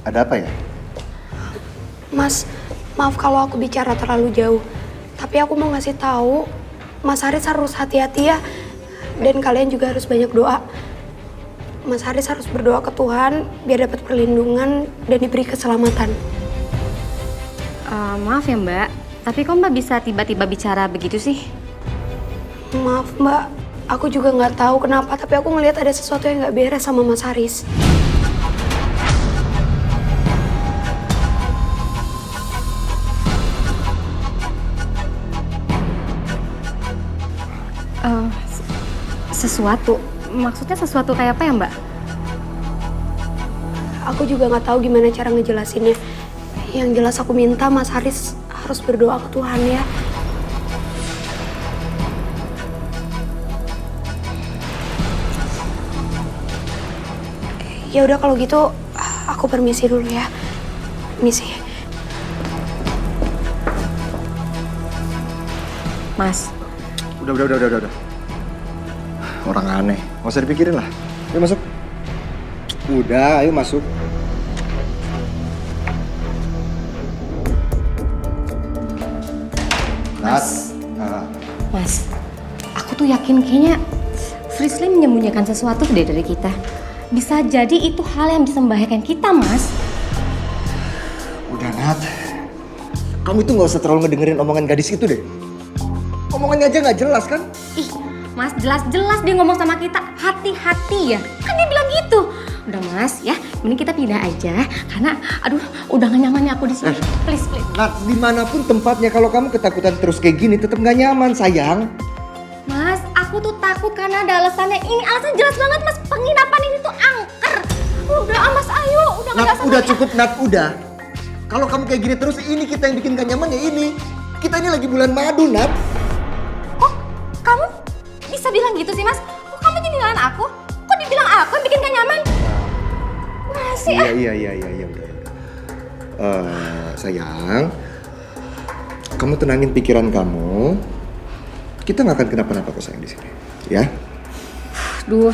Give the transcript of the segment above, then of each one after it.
Ada apa ya? Mas, maaf kalau aku bicara terlalu jauh. Tapi aku mau ngasih tahu, Mas Haris harus hati-hati ya. Dan kalian juga harus banyak doa. Mas Haris harus berdoa ke Tuhan biar dapat perlindungan dan diberi keselamatan. Maaf ya Mbak, tapi kok Mbak bisa tiba-tiba bicara begitu sih? Maaf Mbak, aku juga nggak tahu kenapa, tapi aku ngelihat ada sesuatu yang nggak beres sama Mas Haris. Sesuatu? Maksudnya sesuatu kayak apa ya Mbak? Aku juga nggak tahu gimana cara ngejelasinnya. Yang jelas aku minta Mas Haris harus berdoa ke Tuhan ya. Ya udah kalau gitu aku permisi dulu ya. Permisi. Mas, Udah. Orang aneh, nggak usah dipikirin lah. Ayo masuk. Udah, ayo masuk. Mas. Mas, aku tuh yakin kayaknya Frisly menyembunyikan sesuatu deh dari kita. Bisa jadi itu hal yang bisa membahayakan kita, Mas. Udah, Nat. Kamu itu nggak usah terlalu ngedengerin omongan gadis itu deh. Omongannya aja nggak jelas kan? Ih, Mas, jelas-jelas dia ngomong sama kita, hati-hati ya. Kan dia bilang gitu. Udah Mas, ya, mending kita pindah aja. Karena, aduh, udah gak nyamannya aku di sini. Please. Nat, dimanapun tempatnya kalau kamu ketakutan terus kayak gini tetap nggak nyaman, sayang. Mas, aku tuh takut karena ada alasannya. Ini alasan jelas banget, Mas. Penginapan ini tuh angker. Udah, Mas, ayo. Udah Nat, nggak udah sama- cukup, Nat, udah. Kalau kamu kayak gini terus, ini kita yang bikin gak nyaman ya ini. Kita ini lagi bulan madu, Nat. Kok kamu bisa bilang gitu sih, Mas? Kok kamu jadi ngelawan aku? Kok dibilang aku yang bikin gak nyaman? Masih Iya, udah. Sayang, kamu tenangin pikiran kamu. Kita nggak akan kenapa-napa kok sayang di sini, ya? Duh,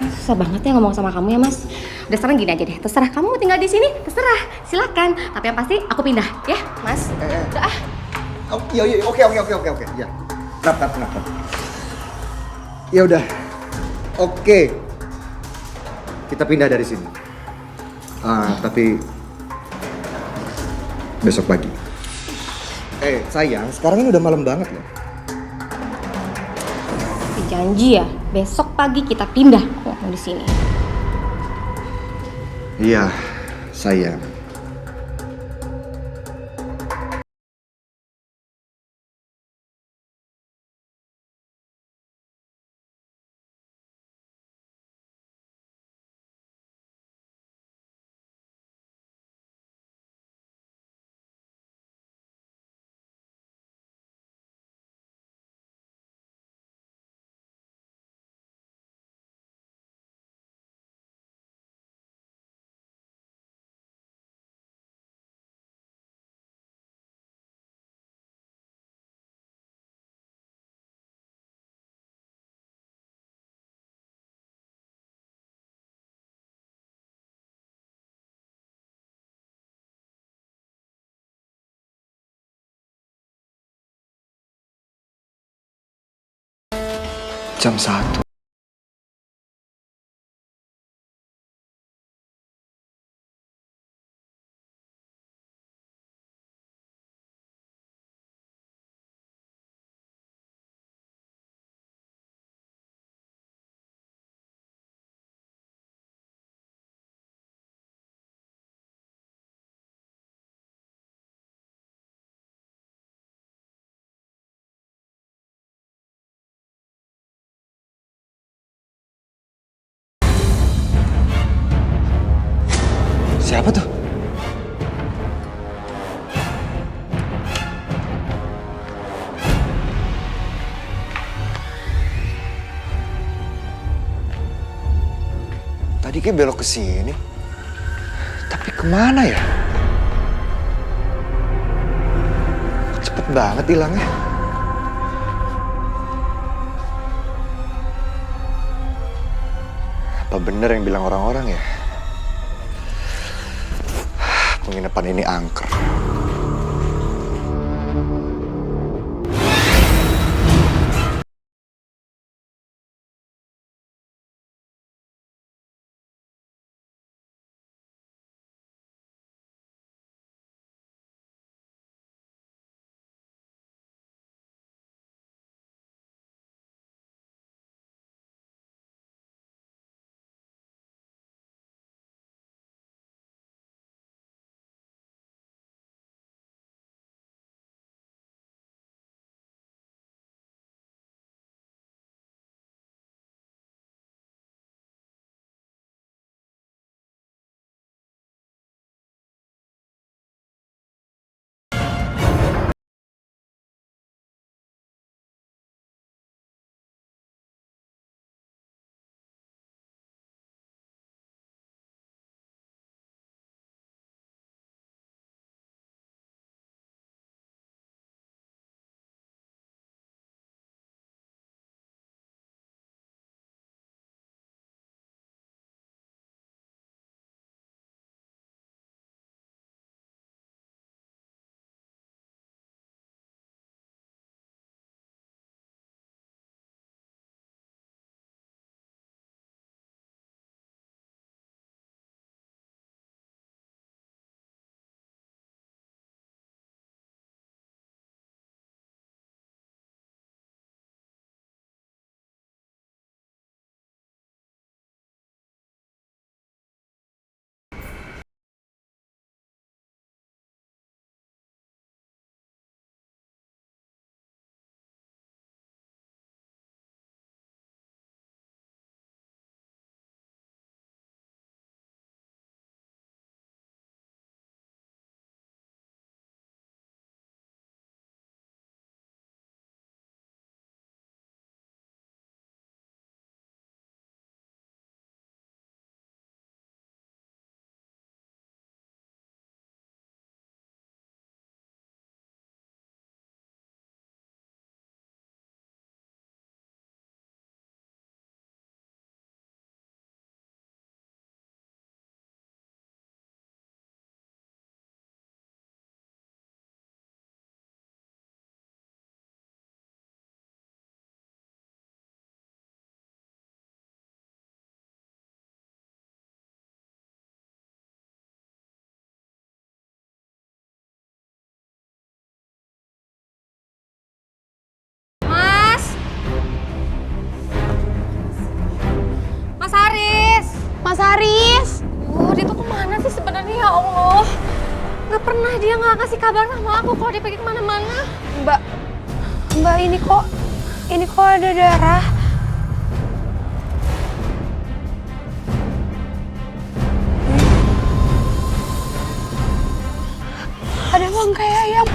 susah banget ya ngomong sama kamu ya Mas. Udah sekarang gini aja deh, terserah kamu mau tinggal di sini, terserah, silakan. Tapi yang pasti aku pindah, ya Mas. Udah ah. Oh, iya, oke, ya. Nat. Ya udah, oke. Kita pindah dari sini. Tapi besok pagi. Sayang, sekarang ini udah malam banget loh. Janji ya, besok pagi kita pindah ngomong di sini. Iya, sayang. Jam 1. Siapa tuh? Tadi kayak belok ke sini. Tapi kemana ya? Cepet banget hilangnya. Apa bener yang bilang orang-orang ya? penginapan ini angker. Mas! Mas Haris! Mas Haris! Dia tuh kemana sih sebenarnya ya Allah? Gak pernah dia nggak kasih kabar sama aku kalau dia pergi kemana-mana. Mbak ini kok ada darah. Ada bangkai ayam.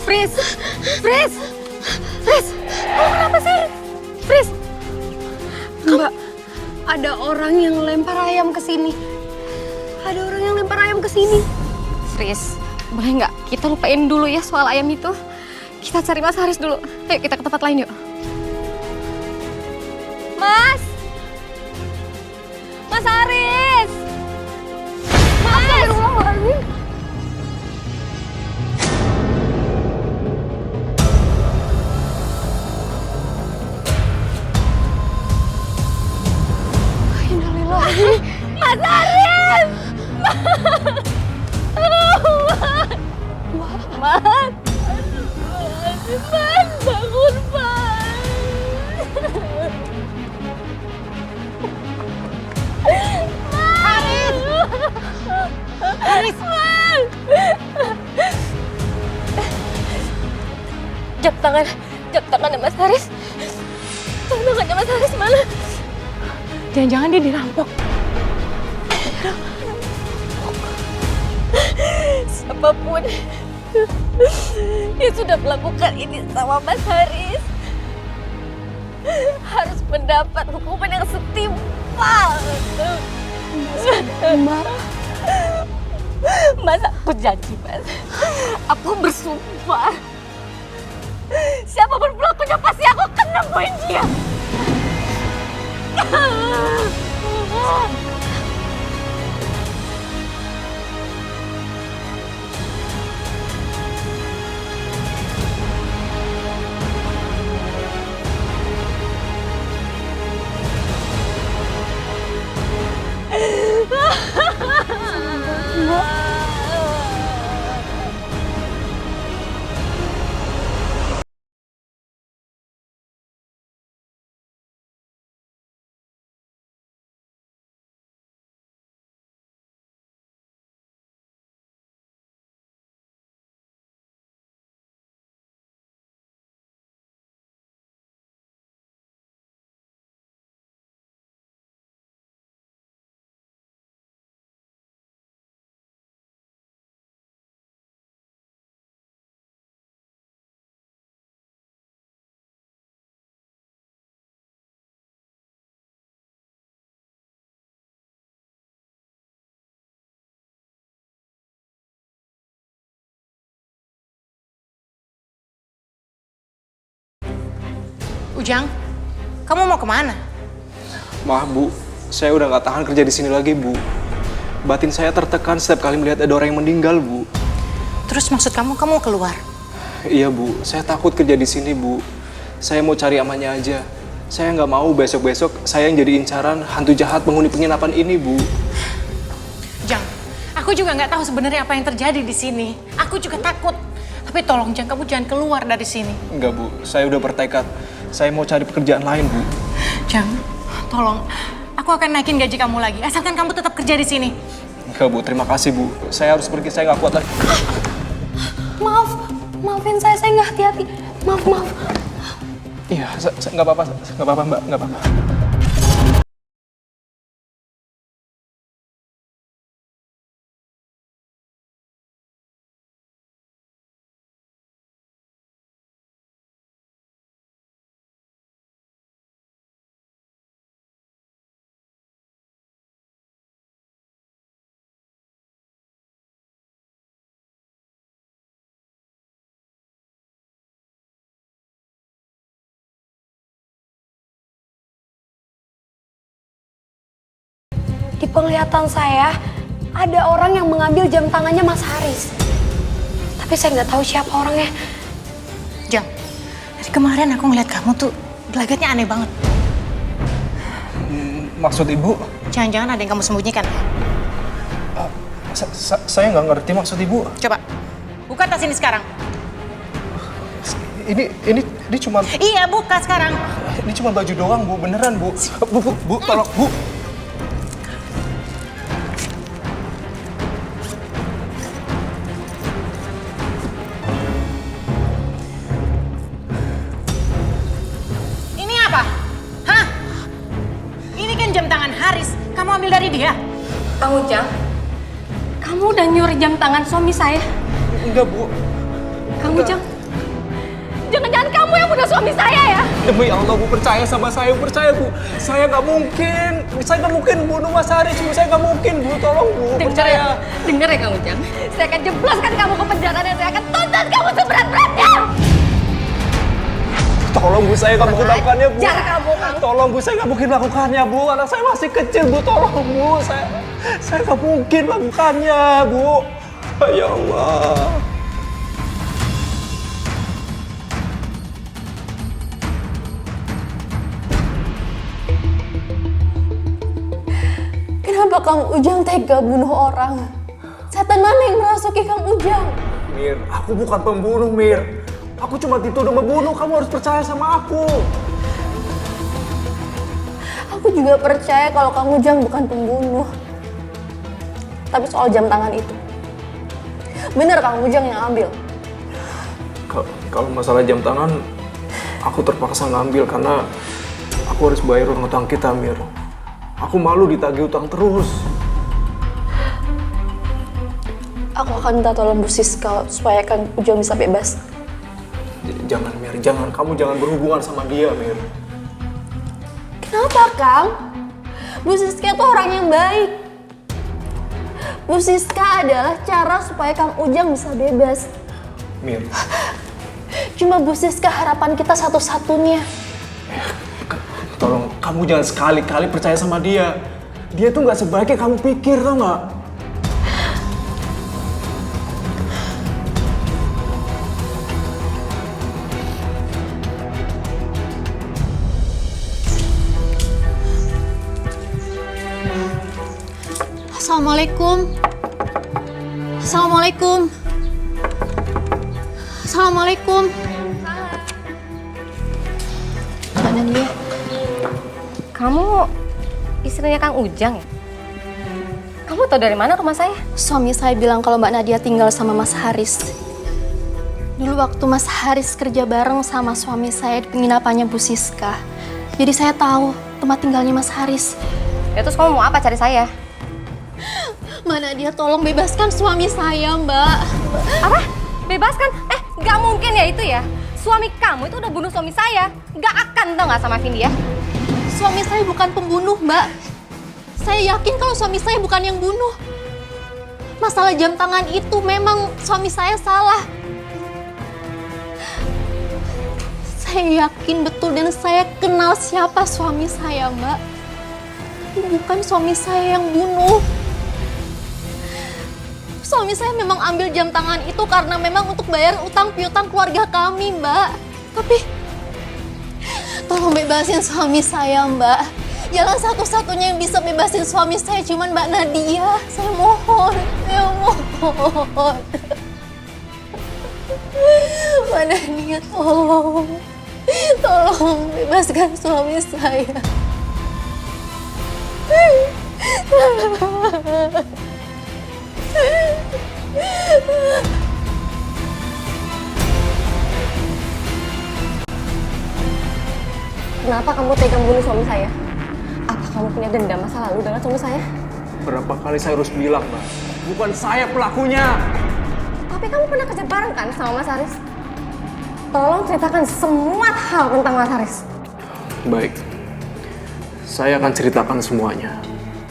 Fris! Kamu kenapa sih? Fris! Mbak, ada orang yang lempar ayam ke sini. Fris, boleh nggak kita lupain dulu ya soal ayam itu? Kita cari Mas Haris dulu. Ayo kita ke tempat lain yuk. Mas Haris! Astagfirullahaladzim. Innalillahi. Mas Haris! Mas! Mas, bangun, Mas! Haris! Mas! Jam tangannya Mas Haris. Jam tangannya Mas Haris mana? Jangan-jangan dia dirampok. Siapapun yang sudah melakukan ini sama Mas Haris harus mendapat hukuman yang setimpal. Mbak, Mas, aku janji, Mas. Aku bersumpah Siapapun pelakunya pasti aku akan nemuin dia. Ujang, kamu mau kemana? Maaf Bu, saya udah nggak tahan kerja di sini lagi Bu. Batin saya tertekan setiap kali melihat ada orang yang meninggal Bu. Terus maksud kamu keluar? Iya Bu, saya takut kerja di sini Bu. Saya mau cari amannya aja. Saya nggak mau besok-besok saya yang jadi incaran hantu jahat penghuni penginapan ini Bu. Ujang, aku juga nggak tahu sebenarnya apa yang terjadi di sini. Aku juga takut. Tapi tolong Ujang, kamu jangan keluar dari sini. Enggak Bu, saya udah bertekad. Saya mau cari pekerjaan lain Bu. Ujang, tolong. Aku akan naikin gaji kamu lagi, asalkan kamu tetap kerja di sini. Enggak Bu, terima kasih Bu. Saya harus pergi, saya nggak kuat lagi. Maafin saya nggak hati-hati. Maaf. Iya, nggak apa-apa Mbak, nggak apa-apa. Di penglihatan saya, ada orang yang mengambil jam tangannya Mas Haris. Tapi saya nggak tahu siapa orangnya. Ujang, dari kemarin aku ngeliat kamu tuh gelagatnya aneh banget. Maksud Ibu? Jangan-jangan ada yang kamu sembunyikan. Saya nggak ngerti maksud Ibu. Coba, buka tas ini sekarang. Ini cuma... Iya, buka sekarang. Ini cuma baju doang Bu, beneran Bu. Bu, tolong Bu. Ini apa? Hah? Ini kan jam tangan Haris. Kamu ambil dari dia? Kang Ujang, kamu udah nyuri jam tangan suami saya. Enggak Bu. Kang Ujang, jangan-jangan kamu yang bunuh suami saya ya? Demi Allah Bu, percaya sama saya, percaya Bu. Saya nggak mungkin bunuh Mas Haris Bu. Saya nggak mungkin Bu, tolong Bu, percaya. Dengar ya Kang Ujang, saya akan jebloskan kamu ke penjara dan saya akan tuntut kamu seberat-beratnya. Tolong Bu, saya nggak mungkin melakukannya Bu. Jangan kamu, Kang. Tolong Bu, saya nggak mungkin melakukannya Bu. Anak saya masih kecil Bu, tolong Bu. Saya nggak mungkin melakukannya Bu. Ya Allah. Kenapa Kang Ujang tega bunuh orang? Setan mana yang merasuki Kang Ujang? Mir, aku bukan pembunuh Mir. Aku cuma dituduh membunuh, kamu harus percaya sama aku. Aku juga percaya kalau Kang Ujang bukan pembunuh. Tapi soal jam tangan itu, bener Kang Ujang yang ambil? Kalau masalah jam tangan, aku terpaksa ngambil karena aku harus bayar utang kita, Mir. Aku malu ditagih utang terus. Aku akan minta tolong Bu Siska supaya Kang Ujang bisa bebas. Jangan, Mir. Jangan. Kamu jangan berhubungan sama dia, Mir. Kenapa, Kang? Bu Siska itu orang yang baik. Bu Siska adalah cara supaya Kang Ujang bisa bebas. Mir, Cuma Bu Siska harapan kita satu-satunya. Tolong, kamu jangan sekali-kali percaya sama dia. Dia tuh nggak sebaik yang kamu pikir, tau nggak? Assalamualaikum. Assalamualaikum. Assalamualaikum. Mana dia? Kamu istrinya Kang Ujang ya? Kamu tahu dari mana rumah saya? Suami saya bilang kalau Mbak Nadia tinggal sama Mas Haris. Dulu waktu Mas Haris kerja bareng sama suami saya di penginapannya Bu Siska. Jadi saya tahu tempat tinggalnya Mas Haris. Ya terus kamu mau apa cari saya? Mbak Nadia tolong bebaskan suami saya, Mbak. Apa? Bebaskan? Nggak mungkin ya itu ya. Suami kamu itu udah bunuh suami saya. Nggak akan, tau nggak sama Vindi ya? Suami saya bukan pembunuh, Mbak. Saya yakin kalau suami saya bukan yang bunuh. Masalah jam tangan itu memang suami saya salah. Saya yakin betul dan saya kenal siapa suami saya, Mbak. Bukan suami saya yang bunuh. Suami saya memang ambil jam tangan itu karena memang untuk bayar utang piutang keluarga kami, Mbak. Tapi tolong bebasin suami saya, Mbak. Jalan satu-satunya yang bisa bebasin suami saya cuman Mbak Nadia. Saya mohon, saya mohon. Mbak Nadia, tolong. Tolong bebaskan suami saya. Kenapa kamu tega membunuh suami saya? Apa kamu punya dendam masa lalu dengan suami saya? Berapa kali saya harus bilang, Mbak? Bukan saya pelakunya. Tapi kamu pernah kerja bareng kan sama Mas Haris? Tolong ceritakan semua hal tentang Mas Haris. Baik. Saya akan ceritakan semuanya.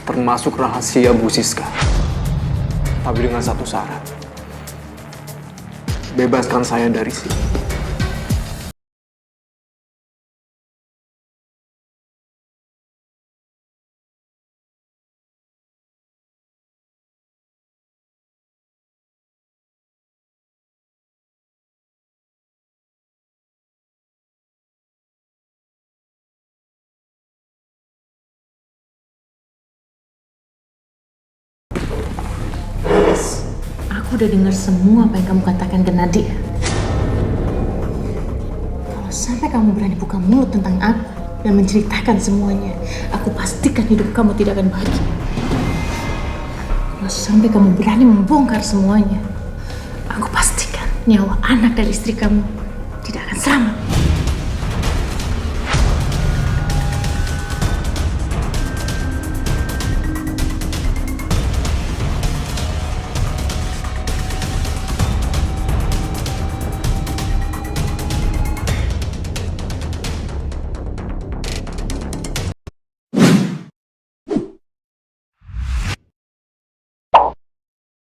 Termasuk rahasia Bu Siska. Tapi dengan satu syarat. Bebaskan saya dari sini. Aku udah dengar semua apa yang kamu katakan ke Nadia. Kalau sampai kamu berani buka mulut tentang aku dan menceritakan semuanya, aku pastikan hidup kamu tidak akan bahagia. Kalau sampai kamu berani membongkar semuanya, aku pastikan nyawa anak dan istri kamu